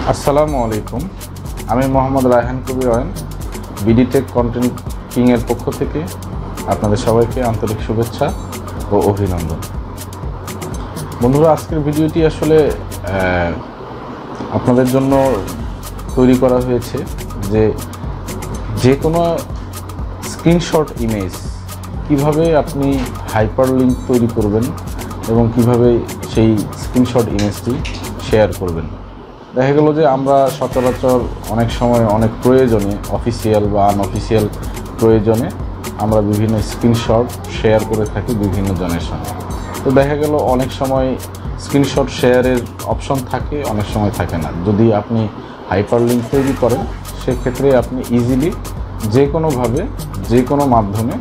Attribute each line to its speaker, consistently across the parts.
Speaker 1: আসসালামু আলাইকুম। আমি মোহাম্মদ রায়হান কবির অয়ন, বিডিটেক কন্টেন্ট কিং এর পক্ষ থেকে আপনাদের সবাইকে আন্তরিক শুভেচ্ছা ও অভিনন্দন। বন্ধুরা, আজকের ভিডিওটি আসলে আপনাদের জন্য তৈরি করা হয়েছে যে কোনো স্ক্রিনশট ইমেজ কিভাবে আপনি হাইপারলিংক তৈরি করবেন এবং কিভাবে সেই স্ক্রিনশট ইমেজটি শেয়ার করবেন। দেখা গেল যে আমরা সচরাচর অনেক সময় অনেক প্রয়োজনে, অফিসিয়াল বা আনঅফিসিয়াল প্রয়োজনে আমরা বিভিন্ন স্ক্রিনশট শেয়ার করে থাকি বিভিন্ন জনের সঙ্গে। তো দেখা গেল অনেক সময় স্ক্রিনশট শেয়ারের অপশন থাকে, অনেক সময় থাকে না। যদি আপনি হাইপারলিংক তৈরি করেন সেক্ষেত্রে আপনি ইজিলি যে কোনোভাবে যে কোনো মাধ্যমে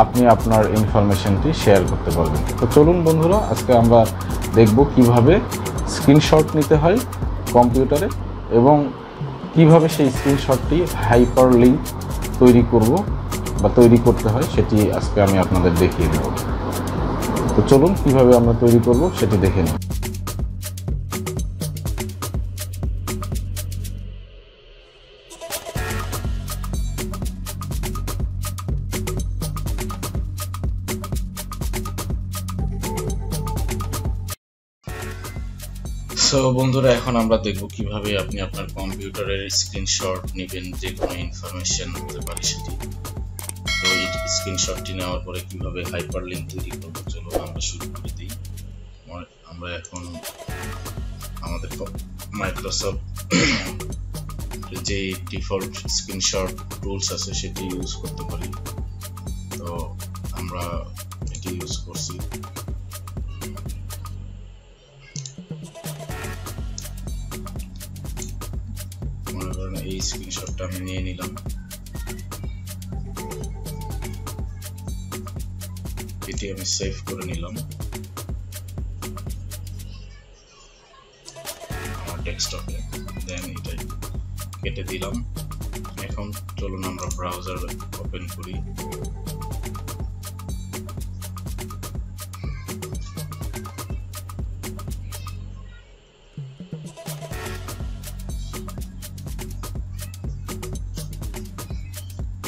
Speaker 1: আপনি আপনার ইনফরমেশনটি শেয়ার করতে পারবেন। তো চলুন বন্ধুরা, আজকে আমরা দেখব কিভাবে স্ক্রিনশট নিতে হয় কম্পিউটারে এবং কিভাবে সেই স্ক্রিনশটটি হাইপারলিংক তৈরি করব বা তৈরি করতে হয় সেটি আজকে আমি আপনাদের দেখিয়ে দেব। তো চলুন কিভাবে আমরা তৈরি করব সেটি দেখে নিই।
Speaker 2: সো বন্ধুরা, এখন আমরা দেখব কিভাবে আপনি আপনার কম্পিউটারের স্ক্রিনশট নেবেন, যে কোনো ইনফরমেশন হতে পারে সেটি। তো এই স্ক্রিনশটটি নেওয়ার পরে কিভাবে হাইপারলিংক তৈরি করব, চলো আমরা শুরু করে দিই। আমরা এখন আমাদের মাইক্রোসফট যে ডিফল্ট স্ক্রিনশট টুলস আছে সেটি ইউজ করতে পারি। তো আমরা এটি ইউজ করছি। এই স্ক্রিনশটটা আমি নিয়ে নিলাম, এটি আমি সেভ করে নিলাম আমার ডেস্কটপে। দেন এটা কেটে দিলাম। এখন চলুন আমরা ব্রাউজার ওপেন করি।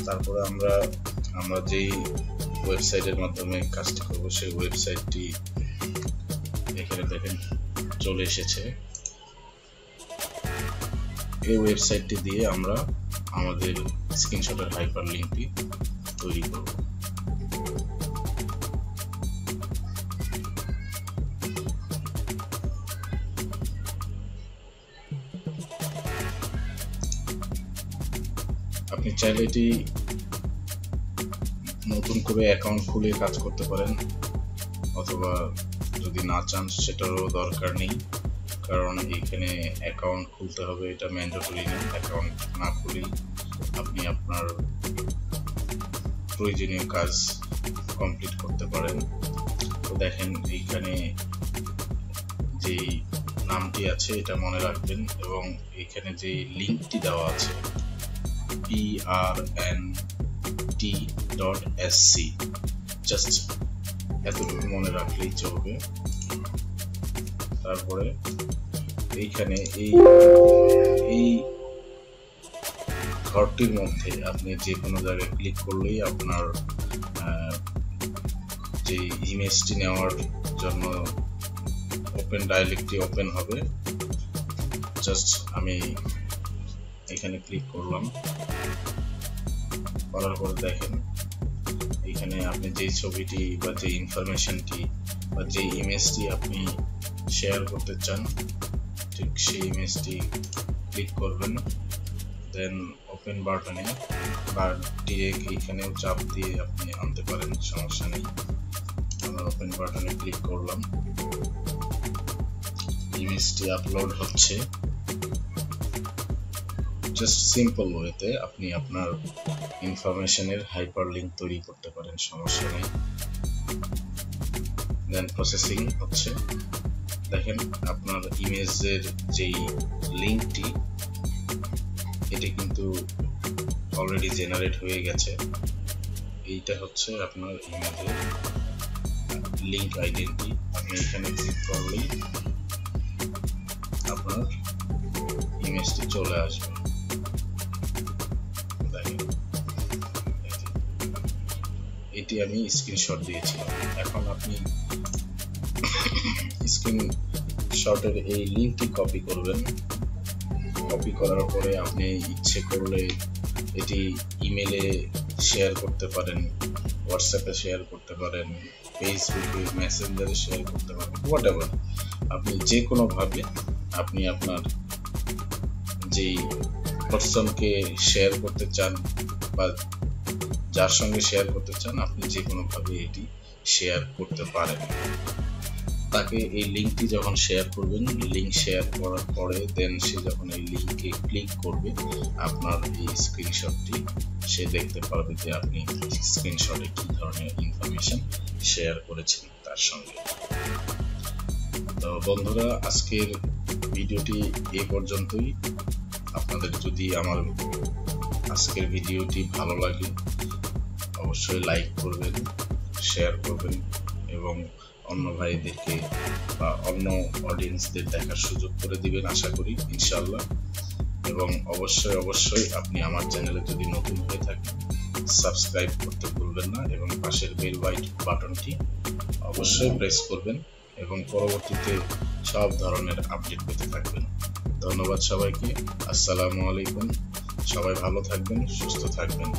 Speaker 2: তারপরে আমরা যেই ওয়েবসাইটের মাধ্যমে কাজটি করব সেই ওয়েবসাইটটি এখানে দেখেন চলে এসেছে। এই ওয়েবসাইটটি দিয়ে আমরা আমাদের স্ক্রিনশটের হাইপারলিংকটি তৈরি করব। আপনি চাইলে এটি নতুন করে অ্যাকাউন্ট খুলে কাজ করতে পারেন, অথবা যদি না চান সেটারও দরকার নেই, কারণ এখানে অ্যাকাউন্ট খুলতে হবে, এটা ম্যান্ডেটরি না। অ্যাকাউন্ট না খুলেই আপনি আপনার প্রয়োজনীয় কাজ কমপ্লিট করতে পারেন। তো দেখেন এইখানে যে নামটি আছে এটা মনে রাখবেন, এবং এইখানে যে লিঙ্কটি দেওয়া আছে prnt.sc, জাস্ট এতটুকু মনে রাখলেই চলবে। তারপরে এইখানে এই ঘরটির মধ্যে আপনি যে কোনো জায়গায় ক্লিক করলেই আপনার যে ইমেজটি নেওয়ার জন্য ডাইরেক্টলি ওপেন হবে। জাস্ট আমি এখানে ক্লিক করলাম, করার পর দেখেন এখানে আপনি যে ছবিটি বা যে ইনফরমেশনটি বা যে ইমেজটি আপনি শেয়ার করতে চান ঠিক সেই ইমেজটি ক্লিক করবেন। দেন ওপেন বাটনে বা ডিরেক্ট এইখানেও চাপ দিয়ে আপনি আনতে পারেন, সমস্যা নেই। আমরা ওপেন বাটনে ক্লিক করলাম, ইমেজটি আপলোড হচ্ছে। জাস্ট সিম্পল ওয়েতে আপনি আপনার ইনফরমেশনের হাইপারলিংক তৈরি করতে পারেন, সমস্যা নেই। দেন প্রসেসিং হচ্ছে। দেখেন আপনার ইমেজের যেই লিঙ্কটি এটি কিন্তু অলরেডি জেনারেট হয়ে গেছে। এইটা হচ্ছে আপনার ইমেজের লিঙ্ক আইডেন্টি। আপনি এখানে ক্লিক করলেই আপনার ইমেজটি চলে আসবে। এটি আমি স্ক্রিনশট দিয়েছিলাম। এখন আপনি স্ক্রিনশটের এই লিঙ্কটি কপি করবেন। কপি করার পরে আপনি ইচ্ছে করলে এটি ইমেলে শেয়ার করতে পারেন, হোয়াটসঅ্যাপে শেয়ার করতে পারেন, ফেসবুকে মেসেঞ্জারে শেয়ার করতে পারেন, হোয়াটএভার। আপনি যে কোনোভাবে আপনি আপনার যেই পারসনকে শেয়ার করতে চান বা যার সঙ্গে শেয়ার করতে চান, আপনি যে কোনোভাবে এটি শেয়ার করতে পারেন। তাকে এই লিঙ্কটি যখন শেয়ার করবেন, লিঙ্ক শেয়ার করার পরে দেন সে যখন এই লিঙ্কে ক্লিক করবে, আপনার এই স্ক্রিনশটটি সে দেখতে পারবে যে আপনি স্ক্রিনশটে কি ধরনের ইনফরমেশন শেয়ার করেছেন তার সঙ্গে। তো বন্ধুরা, আজকের ভিডিওটি এ পর্যন্তই। আপনাদের যদি আমার আজকের ভিডিওটি ভালো লাগে অবশ্যই লাইক করবেন, শেয়ার করবেন এবং অন্য ভাইদেরকে বা অন্য অডিয়েন্সদের দেখার সুযোগ করে দিবেন আশা করি ইনশাআল্লাহ। এবং অবশ্যই আপনি আমার চ্যানেলে যদি নতুন হয়ে থাকেন সাবস্ক্রাইব করতে ভুলবেন না এবং পাশের বেল বাটনটি অবশ্যই প্রেস করবেন এবং পরবর্তীতে সব ধরনের আপডেট পেতে থাকবেন। ধন্যবাদ সবাইকে। আসসালামু আলাইকুম। সবাই ভালো থাকবেন, সুস্থ থাকবেন।